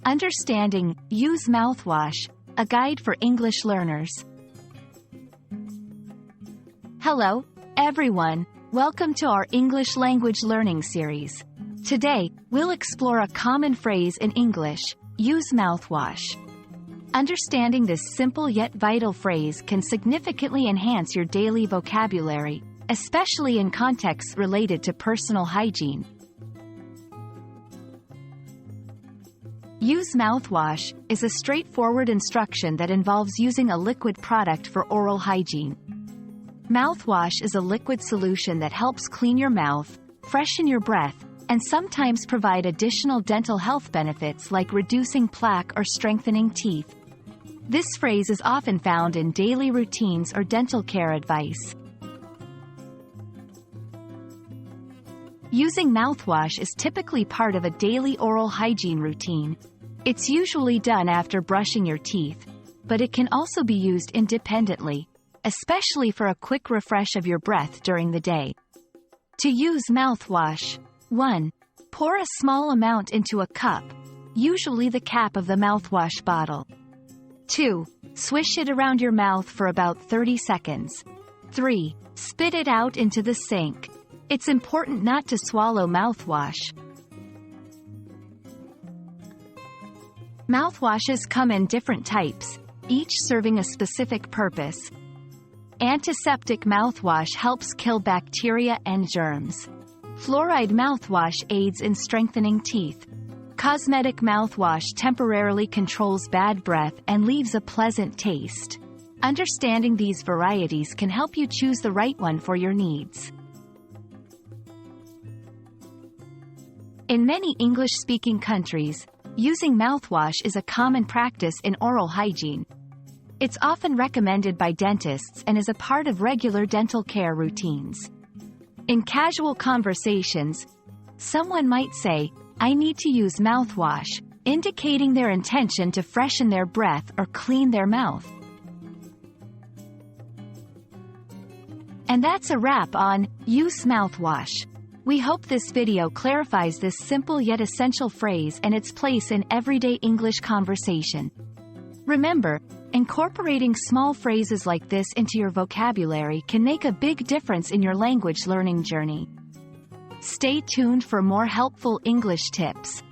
Understanding Use Mouthwash, a guide for English learners. Hello, everyone. Welcome to our English language learning series. Today, we'll explore a common phrase in English, use mouthwash. Understanding this simple yet vital phrase can significantly enhance your daily vocabulary, especially in contexts related to personal hygiene. Use mouthwash is a straightforward instruction that involves using a liquid product for oral hygiene. Mouthwash is a liquid solution that helps clean your mouth, freshen your breath, and sometimes provide additional dental health benefits like reducing plaque or strengthening teeth. This phrase is often found in daily routines or dental care advice. Using mouthwash is typically part of a daily oral hygiene routine. It's usually done after brushing your teeth, but it can also be used independently, especially for a quick refresh of your breath during the day. To use mouthwash: 1. Pour a small amount into a cup, usually the cap of the mouthwash bottle. 2. Swish it around your mouth for about 30 seconds. 3. Spit it out into the sink. It's important not to swallow mouthwash. Mouthwashes come in different types, each serving a specific purpose. Antiseptic mouthwash helps kill bacteria and germs. Fluoride mouthwash aids in strengthening teeth. Cosmetic mouthwash temporarily controls bad breath and leaves a pleasant taste. Understanding these varieties can help you choose the right one for your needs. In many English-speaking countries, using mouthwash is a common practice in oral hygiene. It's often recommended by dentists and is a part of regular dental care routines. In casual conversations, someone might say, "I need to use mouthwash," indicating their intention to freshen their breath or clean their mouth. And that's a wrap on Use Mouthwash. We hope this video clarifies this simple yet essential phrase and its place in everyday English conversation. Remember, incorporating small phrases like this into your vocabulary can make a big difference in your language learning journey. Stay tuned for more helpful English tips.